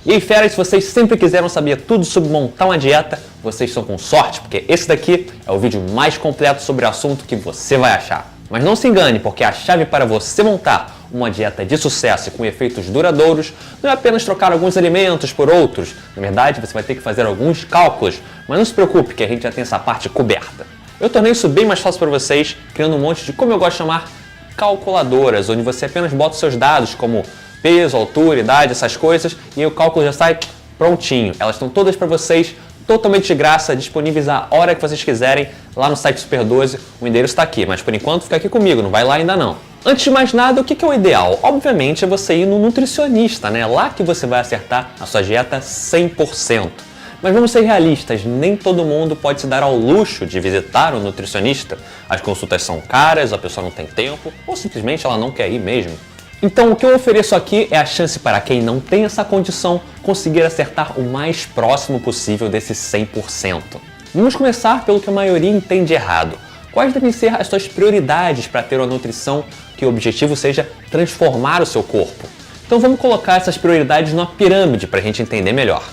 E aí, feras, se vocês sempre quiseram saber tudo sobre montar uma dieta, vocês estão com sorte, porque esse daqui é o vídeo mais completo sobre o assunto que você vai achar. Mas não se engane, porque a chave para você montar uma dieta de sucesso e com efeitos duradouros não é apenas trocar alguns alimentos por outros. Na verdade, você vai ter que fazer alguns cálculos, mas não se preocupe que a gente já tem essa parte coberta. Eu tornei isso bem mais fácil para vocês, criando um monte de, como eu gosto de chamar, calculadoras, onde você apenas bota os seus dados, como peso, altura, idade, essas coisas, e aí o cálculo já sai prontinho. Elas estão todas para vocês, totalmente de graça, disponíveis a hora que vocês quiserem, lá no site Super 12, o endereço está aqui, mas por enquanto fica aqui comigo, não vai lá ainda não. Antes de mais nada, o que é o ideal? Obviamente é você ir no nutricionista, né? Lá que você vai acertar a sua dieta 100%. Mas vamos ser realistas, nem todo mundo pode se dar ao luxo de visitar um nutricionista. As consultas são caras, a pessoa não tem tempo, ou simplesmente ela não quer ir mesmo. Então o que eu ofereço aqui é a chance para quem não tem essa condição conseguir acertar o mais próximo possível desse 100%. Vamos começar pelo que a maioria entende errado. Quais devem ser as suas prioridades para ter uma nutrição que o objetivo seja transformar o seu corpo? Então vamos colocar essas prioridades numa pirâmide para a gente entender melhor.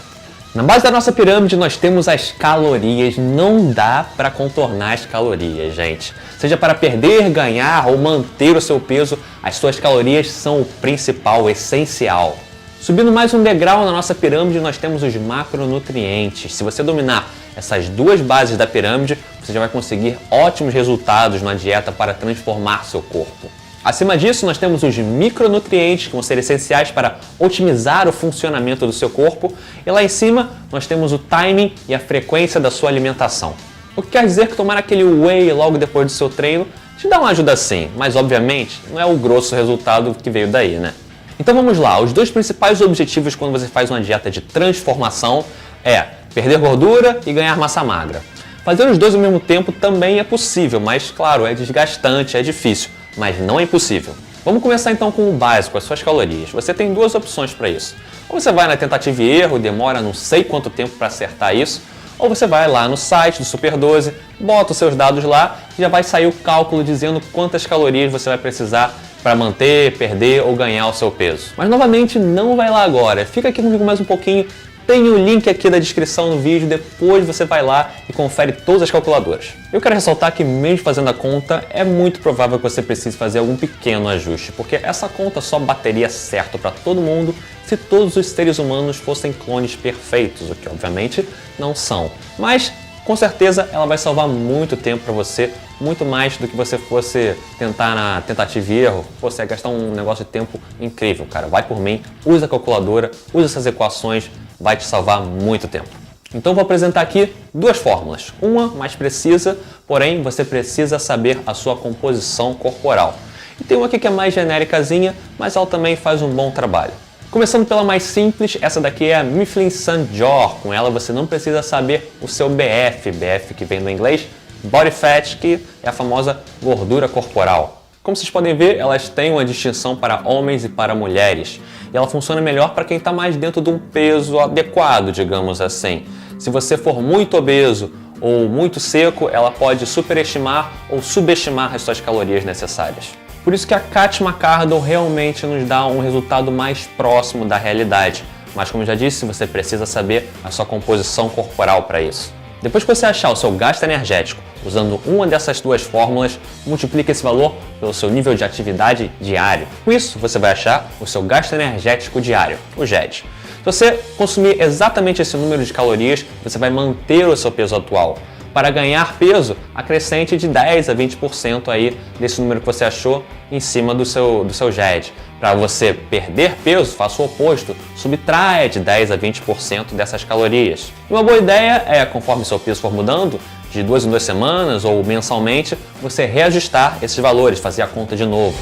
Na base da nossa pirâmide nós temos as calorias, não dá para contornar as calorias, gente. Seja para perder, ganhar ou manter o seu peso, as suas calorias são o principal, o essencial. Subindo mais um degrau na nossa pirâmide nós temos os macronutrientes. Se você dominar essas duas bases da pirâmide, você já vai conseguir ótimos resultados na dieta para transformar seu corpo. Acima disso, nós temos os micronutrientes, que vão ser essenciais para otimizar o funcionamento do seu corpo. E lá em cima, nós temos o timing e a frequência da sua alimentação. O que quer dizer que tomar aquele whey logo depois do seu treino te dá uma ajuda sim, mas obviamente não é o grosso resultado que veio daí, né? Então vamos lá, os dois principais objetivos quando você faz uma dieta de transformação é perder gordura e ganhar massa magra. Fazer os dois ao mesmo tempo também é possível, mas claro, é desgastante, é difícil. Mas não é impossível. Vamos começar então com o básico, as suas calorias. Você tem duas opções para isso. Ou você vai na tentativa e erro, demora não sei quanto tempo para acertar isso, ou você vai lá no site do Super 12, bota os seus dados lá e já vai sair o cálculo dizendo quantas calorias você vai precisar para manter, perder ou ganhar o seu peso. Mas novamente, não vai lá agora. Fica aqui comigo mais um pouquinho. Tem o link aqui da descrição no vídeo, depois você vai lá e confere todas as calculadoras. Eu quero ressaltar que mesmo fazendo a conta, é muito provável que você precise fazer algum pequeno ajuste, porque essa conta só bateria certo para todo mundo se todos os seres humanos fossem clones perfeitos, o que obviamente não são. Mas com certeza ela vai salvar muito tempo para você, muito mais do que você fosse tentar na tentativa e erro. Você vai gastar um negócio de tempo incrível, cara. Vai por mim, usa a calculadora, usa essas equações, vai te salvar muito tempo. Então vou apresentar aqui duas fórmulas. Uma mais precisa, porém você precisa saber a sua composição corporal. E tem uma aqui que é mais genéricazinha, mas ela também faz um bom trabalho. Começando pela mais simples, essa daqui é a Mifflin-St. Jean. Com ela você não precisa saber o seu BF, BF que vem do inglês, Body Fat, que é a famosa gordura corporal. Como vocês podem ver, elas têm uma distinção para homens e para mulheres. E ela funciona melhor para quem está mais dentro de um peso adequado, digamos assim. Se você for muito obeso ou muito seco, ela pode superestimar ou subestimar as suas calorias necessárias. Por isso que a Kat McCardle realmente nos dá um resultado mais próximo da realidade. Mas como já disse, você precisa saber a sua composição corporal para isso. Depois que você achar o seu gasto energético usando uma dessas duas fórmulas, multiplique esse valor pelo seu nível de atividade diário. Com isso, você vai achar o seu gasto energético diário, o GED. Se você consumir exatamente esse número de calorias, você vai manter o seu peso atual. Para ganhar peso, acrescente de 10 a 20% aí desse número que você achou em cima do seu GED. Para você perder peso, faça o oposto, subtraia de 10 a 20% dessas calorias. E uma boa ideia é, conforme seu peso for mudando, de 2 em 2 semanas ou mensalmente, você reajustar esses valores, fazer a conta de novo.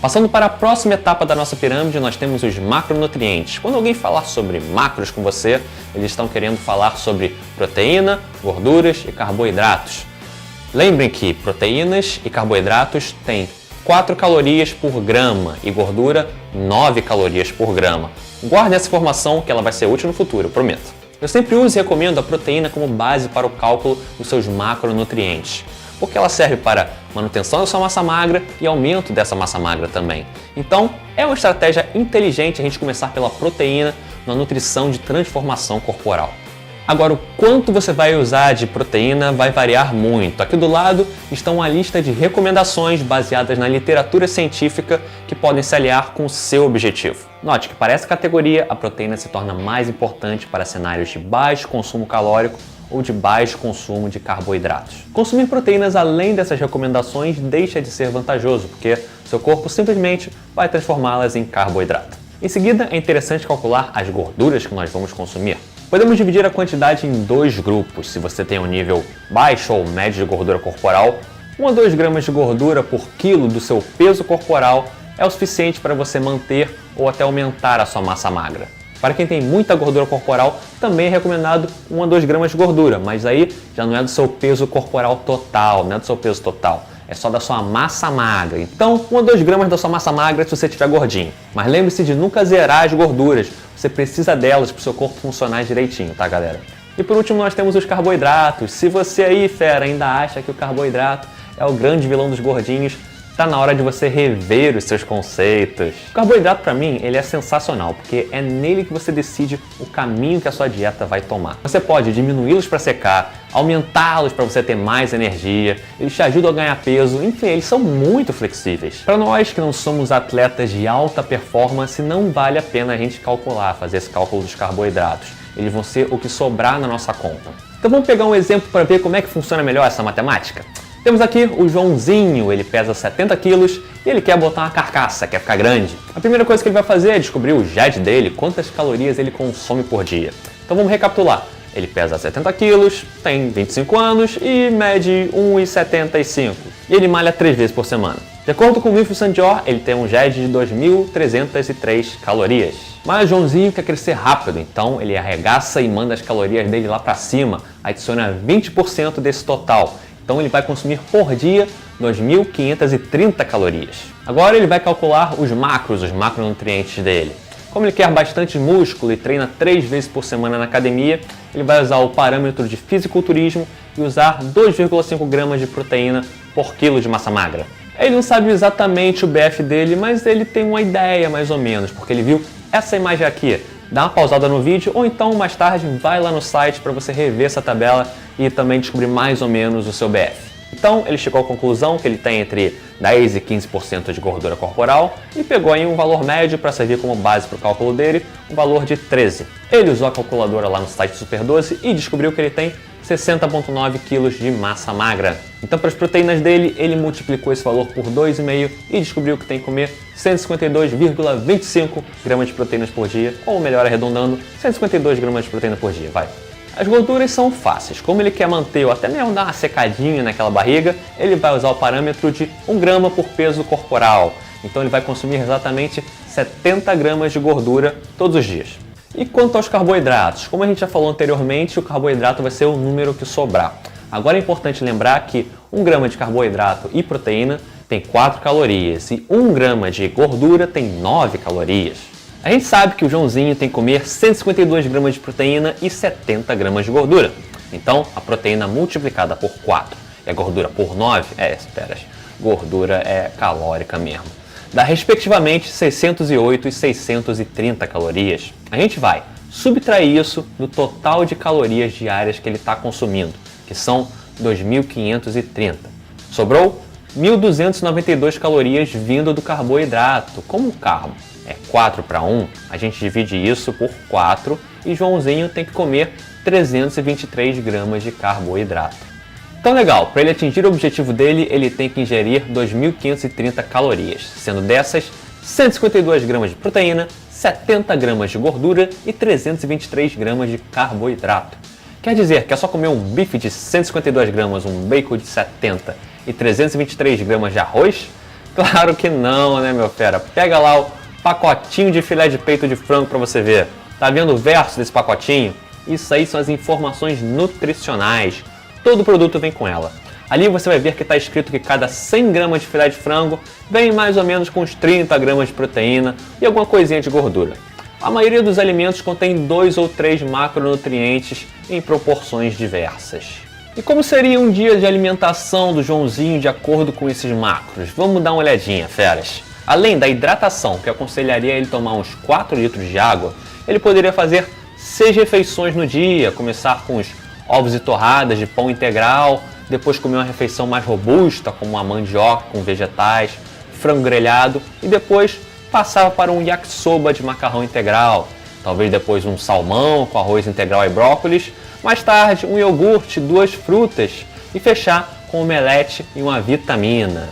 Passando para a próxima etapa da nossa pirâmide, nós temos os macronutrientes. Quando alguém falar sobre macros com você, eles estão querendo falar sobre proteína, gorduras e carboidratos. Lembrem que proteínas e carboidratos têm 4 calorias por grama e gordura 9 calorias por grama. Guardem essa informação que ela vai ser útil no futuro, eu prometo. Eu sempre uso e recomendo a proteína como base para o cálculo dos seus macronutrientes, porque ela serve para manutenção da sua massa magra e aumento dessa massa magra também. Então, é uma estratégia inteligente a gente começar pela proteína na nutrição de transformação corporal. Agora, o quanto você vai usar de proteína vai variar muito. Aqui do lado está uma lista de recomendações baseadas na literatura científica que podem se aliar com o seu objetivo. Note que para essa categoria a proteína se torna mais importante para cenários de baixo consumo calórico ou de baixo consumo de carboidratos. Consumir proteínas além dessas recomendações deixa de ser vantajoso, porque seu corpo simplesmente vai transformá-las em carboidrato. Em seguida, é interessante calcular as gorduras que nós vamos consumir. Podemos dividir a quantidade em dois grupos. Se você tem um nível baixo ou médio de gordura corporal, 1 a 2 gramas de gordura por quilo do seu peso corporal é o suficiente para você manter ou até aumentar a sua massa magra. Para quem tem muita gordura corporal, também é recomendado 1 a 2 gramas de gordura, mas aí já não é do seu peso corporal total, não é do seu peso total. É só da sua massa magra. Então, 1 a 2 gramas da sua massa magra se você estiver gordinho. Mas lembre-se de nunca zerar as gorduras. Você precisa delas para o seu corpo funcionar direitinho, tá, galera? E por último, nós temos os carboidratos. Se você aí, fera, ainda acha que o carboidrato é o grande vilão dos gordinhos, tá na hora de você rever os seus conceitos. O carboidrato, para mim, ele é sensacional, porque é nele que você decide o caminho que a sua dieta vai tomar. Você pode diminuí-los para secar, aumentá-los para você ter mais energia, eles te ajudam a ganhar peso, enfim, eles são muito flexíveis. Para nós que não somos atletas de alta performance, não vale a pena a gente calcular, fazer esse cálculo dos carboidratos. Eles vão ser o que sobrar na nossa conta. Então vamos pegar um exemplo para ver como é que funciona melhor essa matemática? Temos aqui o Joãozinho, ele pesa 70 quilos e ele quer botar uma carcaça, quer ficar grande. A primeira coisa que ele vai fazer é descobrir o GED dele, quantas calorias ele consome por dia. Então vamos recapitular. Ele pesa 70 quilos, tem 25 anos e mede 1,75. E ele malha 3 vezes por semana. De acordo com o Wilfred Sandior, ele tem um GED de 2.303 calorias. Mas o Joãozinho quer crescer rápido, então ele arregaça e manda as calorias dele lá para cima, adiciona 20% desse total. Então ele vai consumir por dia 2.530 calorias. Agora ele vai calcular os macros, os macronutrientes dele. Como ele quer bastante músculo e treina 3 vezes por semana na academia, ele vai usar o parâmetro de fisiculturismo e usar 2,5 gramas de proteína por quilo de massa magra. Ele não sabe exatamente o BF dele, mas ele tem uma ideia mais ou menos, porque ele viu essa imagem aqui. Dá uma pausada no vídeo ou então mais tarde vai lá no site para você rever essa tabela e também descobrir mais ou menos o seu BF. Então ele chegou à conclusão que ele tem entre 10 e 15% de gordura corporal e pegou aí um valor médio para servir como base para o cálculo dele, um valor de 13. Ele usou a calculadora lá no site Super12 e descobriu que ele tem 60,9 kg de massa magra. Então, para as proteínas dele, ele multiplicou esse valor por 2,5 e descobriu que tem que comer 152,25 gramas de proteínas por dia, ou melhor, arredondando, 152 gramas de proteína por dia, vai. As gorduras são fáceis. Como ele quer manter ou até mesmo dar uma secadinha naquela barriga, ele vai usar o parâmetro de 1 grama por peso corporal. Então ele vai consumir exatamente 70 gramas de gordura todos os dias. E quanto aos carboidratos? Como a gente já falou anteriormente, o carboidrato vai ser o número que sobrar. Agora é importante lembrar que 1 grama de carboidrato e proteína tem 4 calorias e 1 grama de gordura tem 9 calorias. A gente sabe que o Joãozinho tem que comer 152 gramas de proteína e 70 gramas de gordura. Então, a proteína multiplicada por 4 e a gordura por 9, gordura é calórica mesmo. Dá respectivamente 608 e 630 calorias. A gente vai subtrair isso do total de calorias diárias que ele está consumindo, que são 2.530. Sobrou 1.292 calorias vindo do carboidrato. Como o carbo é 4 para 1, a gente divide isso por 4 e Joãozinho tem que comer 323 gramas de carboidrato. Então legal, para ele atingir o objetivo dele, ele tem que ingerir 2.530 calorias, sendo dessas 152 gramas de proteína, 70 gramas de gordura e 323 gramas de carboidrato. Quer dizer que é só comer um bife de 152 gramas, um bacon de 70 e 323 gramas de arroz? Claro que não, né, meu fera? Pega lá o pacotinho de filé de peito de frango para você ver. Tá vendo o verso desse pacotinho? Isso aí são as informações nutricionais. Todo produto vem com ela. Ali você vai ver que está escrito que cada 100 gramas de filé de frango vem mais ou menos com uns 30 gramas de proteína e alguma coisinha de gordura. A maioria dos alimentos contém 2 ou 3 macronutrientes em proporções diversas. E como seria um dia de alimentação do Joãozinho de acordo com esses macros? Vamos dar uma olhadinha, feras. Além da hidratação, que aconselharia ele tomar uns 4 litros de água, ele poderia fazer 6 refeições no dia, começar com os ovos e torradas de pão integral, depois comer uma refeição mais robusta, como uma mandioca com vegetais, frango grelhado, e depois passava para um yakisoba de macarrão integral, talvez depois um salmão com arroz integral e brócolis, mais tarde um iogurte, 2 frutas e fechar com um omelete e uma vitamina.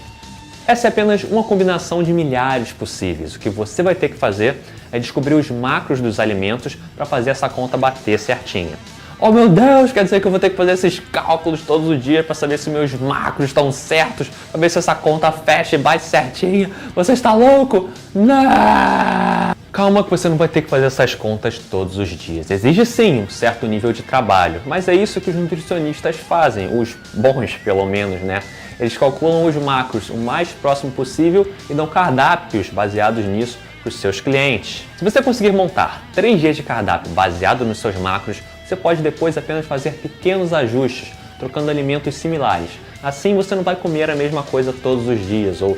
Essa é apenas uma combinação de milhares possíveis. O que você vai ter que fazer é descobrir os macros dos alimentos para fazer essa conta bater certinha. Oh meu Deus, quer dizer que eu vou ter que fazer esses cálculos todos os dias para saber se meus macros estão certos, para ver se essa conta fecha e bate certinha. Você está louco? Não! Calma que você não vai ter que fazer essas contas todos os dias. Exige sim um certo nível de trabalho, mas é isso que os nutricionistas fazem, os bons pelo menos, né? Eles calculam os macros o mais próximo possível e dão cardápios baseados nisso para os seus clientes. Se você conseguir montar 3 dias de cardápio baseado nos seus macros, você pode depois apenas fazer pequenos ajustes, trocando alimentos similares. Assim você não vai comer a mesma coisa todos os dias ou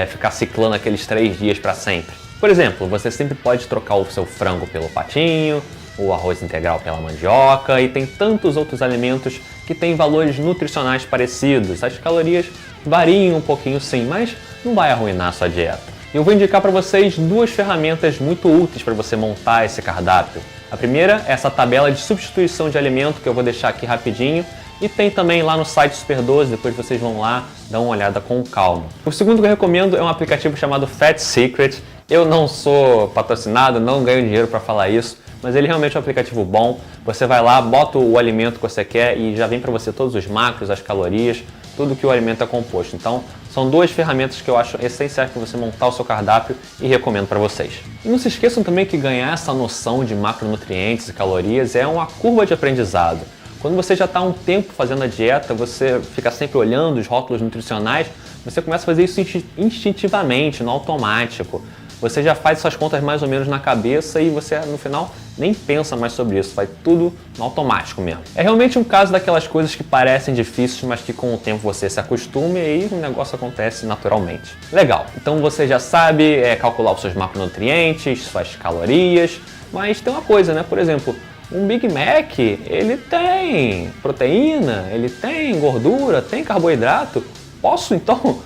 ficar ciclando aqueles 3 dias para sempre. Por exemplo, você sempre pode trocar o seu frango pelo patinho, o arroz integral pela mandioca e tem tantos outros alimentos que têm valores nutricionais parecidos. As calorias variam um pouquinho sim, mas não vai arruinar a sua dieta. Eu vou indicar para vocês 2 ferramentas muito úteis para você montar esse cardápio. A primeira é essa tabela de substituição de alimento que eu vou deixar aqui rapidinho e tem também lá no site Super 12, depois vocês vão lá dar uma olhada com calma. O segundo que eu recomendo é um aplicativo chamado Fat Secret. Eu não sou patrocinado, não ganho dinheiro para falar isso, mas ele realmente é um aplicativo bom. Você vai lá, bota o alimento que você quer e já vem para você todos os macros, as calorias, tudo que o alimento é composto. Então, são 2 ferramentas que eu acho essenciais para você montar o seu cardápio e recomendo para vocês. E não se esqueçam também que ganhar essa noção de macronutrientes e calorias é uma curva de aprendizado. Quando você já está há um tempo fazendo a dieta, você fica sempre olhando os rótulos nutricionais, você começa a fazer isso instintivamente, no automático. Você já faz essas contas mais ou menos na cabeça e você, no final, nem pensa mais sobre isso, vai tudo no automático mesmo. É realmente um caso daquelas coisas que parecem difíceis, mas que com o tempo você se acostuma e aí o negócio acontece naturalmente. Legal, então você já sabe calcular os seus macronutrientes, suas calorias, mas tem uma coisa, né? Por exemplo, um Big Mac, ele tem proteína, ele tem gordura, tem carboidrato. Posso então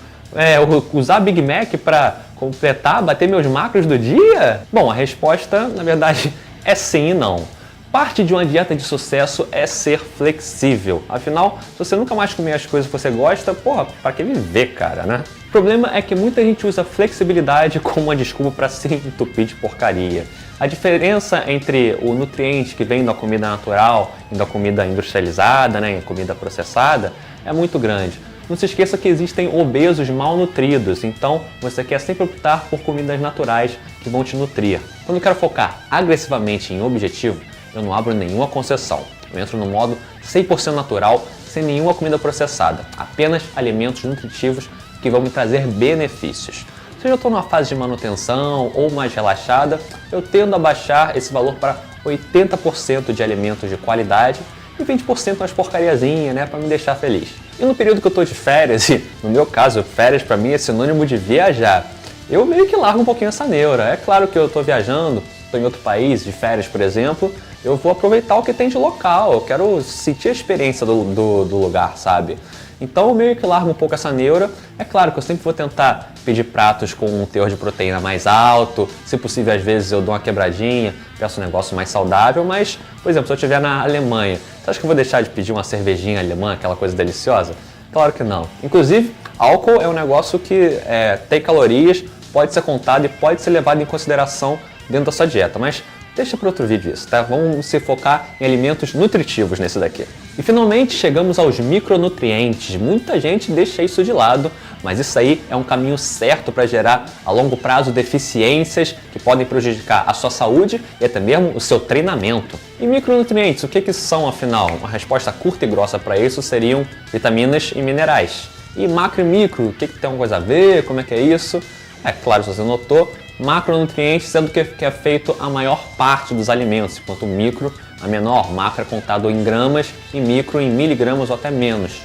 usar Big Mac para completar, bater meus macros do dia? Bom, a resposta, na verdade, é sim e não. Parte de uma dieta de sucesso é ser flexível. Afinal, se você nunca mais comer as coisas que você gosta, porra, pra que viver, cara, né? O problema é que muita gente usa flexibilidade como uma desculpa para se entupir de porcaria. A diferença entre o nutriente que vem da comida natural e da comida industrializada, né, comida processada, é muito grande. Não se esqueça que existem obesos malnutridos, então você quer sempre optar por comidas naturais que vão te nutrir. Quando eu quero focar agressivamente em objetivo, eu não abro nenhuma concessão. Eu entro no modo 100% natural, sem nenhuma comida processada, apenas alimentos nutritivos que vão me trazer benefícios. Se eu estou numa fase de manutenção ou mais relaxada, eu tendo a baixar esse valor para 80% de alimentos de qualidade e 20% umas porcariazinhas, né, para me deixar feliz. E no período que eu estou de férias, e no meu caso, férias para mim é sinônimo de viajar, eu meio que largo um pouquinho essa neura. É claro que eu estou viajando, estou em outro país, de férias, por exemplo, eu vou aproveitar o que tem de local, eu quero sentir a experiência do lugar, sabe? Então eu meio que largo um pouco essa neura. É claro que eu sempre vou tentar pedir pratos com um teor de proteína mais alto, se possível às vezes eu dou uma quebradinha, peço um negócio mais saudável, mas, por exemplo, se eu estiver na Alemanha, você acha que eu vou deixar de pedir uma cervejinha alemã, aquela coisa deliciosa? Claro que não. Inclusive, álcool é um negócio que tem calorias, pode ser contado e pode ser levado em consideração dentro da sua dieta, mas deixa para outro vídeo isso, tá? Vamos se focar em alimentos nutritivos nesse daqui. E finalmente chegamos aos micronutrientes. Muita gente deixa isso de lado, mas isso aí é um caminho certo para gerar a longo prazo deficiências que podem prejudicar a sua saúde e até mesmo o seu treinamento. E micronutrientes, o que são afinal? Uma resposta curta e grossa para isso seriam vitaminas e minerais. E macro e micro, o que tem uma coisa a ver? Como é que é isso? É claro, se você notou, macronutrientes é do que é feito a maior parte dos alimentos, enquanto micro, a menor, macro é contado em gramas e micro em miligramas ou até menos.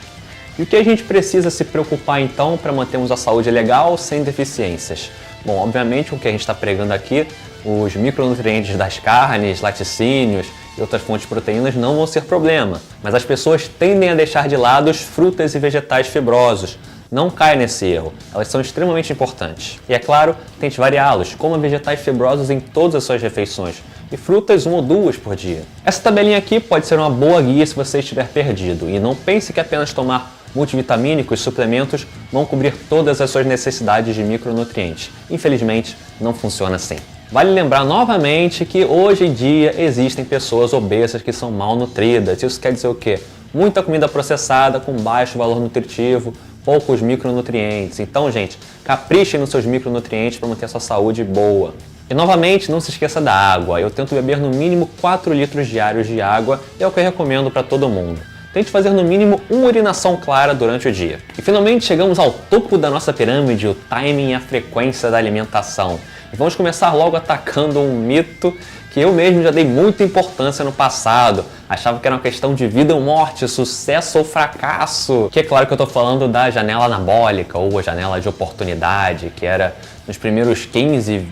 E o que a gente precisa se preocupar então para mantermos a saúde legal sem deficiências? Bom, obviamente o que a gente está pregando aqui, os micronutrientes das carnes, laticínios e outras fontes de proteínas não vão ser problema, mas as pessoas tendem a deixar de lado os frutas e vegetais fibrosos. Não caia nesse erro, elas são extremamente importantes. E é claro, tente variá-los, coma vegetais fibrosos em todas as suas refeições e frutas 1 ou 2 por dia. Essa tabelinha aqui pode ser uma boa guia se você estiver perdido e não pense que apenas tomar multivitamínicos e suplementos vão cobrir todas as suas necessidades de micronutrientes. Infelizmente, não funciona assim. Vale lembrar novamente que hoje em dia existem pessoas obesas que são mal nutridas. Isso quer dizer o quê? Muita comida processada com baixo valor nutritivo, poucos micronutrientes. Então, gente, caprichem nos seus micronutrientes para manter a sua saúde boa. E novamente, não se esqueça da água. Eu tento beber no mínimo 4 litros diários de água e é o que eu recomendo para todo mundo. Tente fazer no mínimo uma urinação clara durante o dia. E finalmente chegamos ao topo da nossa pirâmide, o timing e a frequência da alimentação. E vamos começar logo atacando um mito que eu mesmo já dei muita importância no passado. Achava que era uma questão de vida ou morte, sucesso ou fracasso. Que é claro que eu estou falando da janela anabólica ou a janela de oportunidade, que era nos primeiros 15,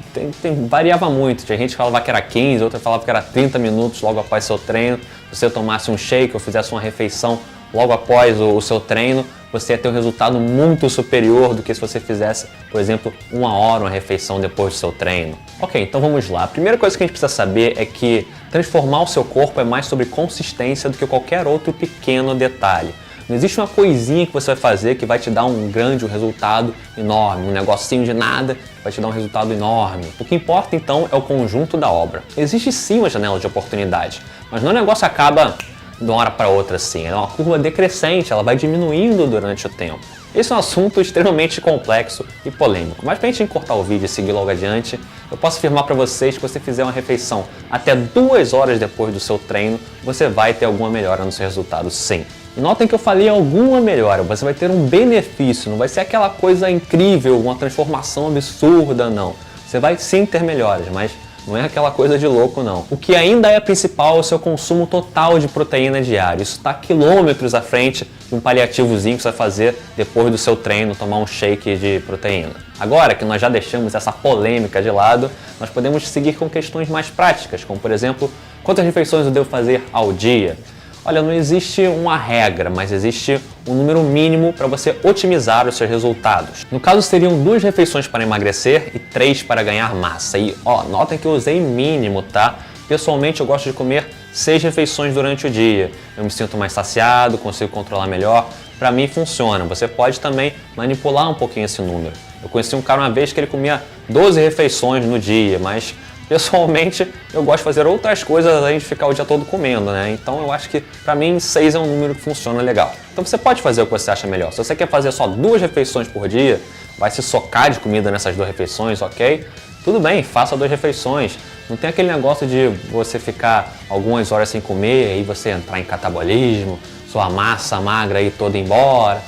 variava muito. Tinha gente que falava que era 15, outra falava que era 30 minutos logo após seu treino. Se você tomasse um shake ou fizesse uma refeição logo após o seu treino, você ia ter um resultado muito superior do que se você fizesse, por exemplo, 1 hora uma refeição depois do seu treino. Ok, então vamos lá. A primeira coisa que a gente precisa saber é que transformar o seu corpo é mais sobre consistência do que qualquer outro pequeno detalhe. Não existe uma coisinha que você vai fazer que vai te dar um resultado enorme, um negocinho de nada vai te dar um resultado enorme. O que importa então é o conjunto da obra. Existe sim uma janela de oportunidade, mas não o negócio acaba de uma hora para outra assim, é uma curva decrescente, ela vai diminuindo durante o tempo. Esse é um assunto extremamente complexo e polêmico, mas para a gente encurtar o vídeo e seguir logo adiante, eu posso afirmar para vocês que se você fizer uma refeição até 2 horas depois do seu treino, você vai ter alguma melhora no seu resultado sim. E notem que eu falei alguma melhora, você vai ter um benefício, não vai ser aquela coisa incrível, uma transformação absurda, não. Você vai sim ter melhoras, mas não é aquela coisa de louco, não. O que ainda é principal é o seu consumo total de proteína diário. Isso está quilômetros à frente de um paliativozinho que você vai fazer depois do seu treino, tomar um shake de proteína. Agora que nós já deixamos essa polêmica de lado, nós podemos seguir com questões mais práticas, como por exemplo, quantas refeições eu devo fazer ao dia? Olha, não existe uma regra, mas existe um número mínimo para você otimizar os seus resultados. No caso, seriam 2 refeições para emagrecer e 3 para ganhar massa. E notem que eu usei mínimo, tá? Pessoalmente, eu gosto de comer 6 refeições durante o dia. Eu me sinto mais saciado, consigo controlar melhor. Para mim, funciona. Você pode também manipular um pouquinho esse número. Eu conheci um cara uma vez que ele comia 12 refeições no dia, mas pessoalmente, eu gosto de fazer outras coisas além de ficar o dia todo comendo, né? Então eu acho que para mim 6 é um número que funciona legal. Então você pode fazer o que você acha melhor. Se você quer fazer só 2 refeições por dia, vai se socar de comida nessas 2 refeições, ok? Tudo bem, faça 2 refeições. Não tem aquele negócio de você ficar algumas horas sem comer e aí você entrar em catabolismo, sua massa magra aí toda embora.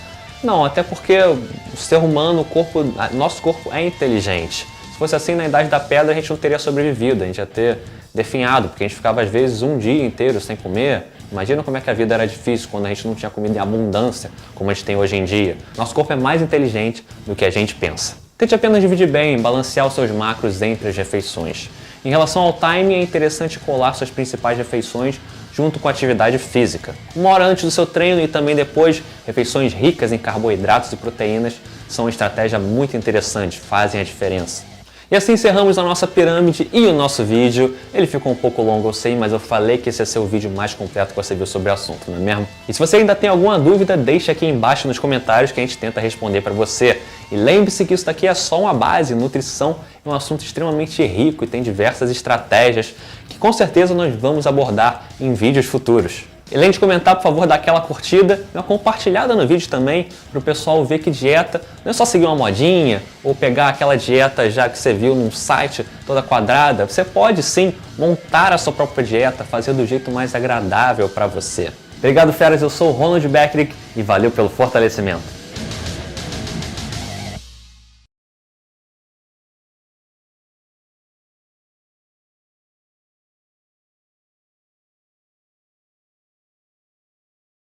Não, até porque o ser humano, nosso corpo é inteligente. Se fosse assim, na Idade da Pedra, a gente não teria sobrevivido, a gente ia ter definhado, porque a gente ficava às vezes um dia inteiro sem comer. Imagina como é que a vida era difícil quando a gente não tinha comida em abundância, como a gente tem hoje em dia. Nosso corpo é mais inteligente do que a gente pensa. Tente apenas dividir bem, balancear os seus macros entre as refeições. Em relação ao timing, é interessante colar suas principais refeições junto com a atividade física. 1 hora antes do seu treino e também depois, refeições ricas em carboidratos e proteínas são uma estratégia muito interessante, fazem a diferença. E assim encerramos a nossa pirâmide e o nosso vídeo. Ele ficou um pouco longo, eu sei, mas eu falei que esse ia ser o vídeo mais completo que você viu sobre o assunto, não é mesmo? E se você ainda tem alguma dúvida, deixa aqui embaixo nos comentários que a gente tenta responder para você. E lembre-se que isso daqui é só uma base, nutrição é um assunto extremamente rico e tem diversas estratégias que com certeza nós vamos abordar em vídeos futuros. E além de comentar, por favor, dá aquela curtida e uma compartilhada no vídeo também, para o pessoal ver que dieta não é só seguir uma modinha ou pegar aquela dieta já que você viu num site toda quadrada. Você pode sim montar a sua própria dieta, fazer do jeito mais agradável para você. Obrigado, feras, eu sou o Ronald Beckrich e valeu pelo fortalecimento.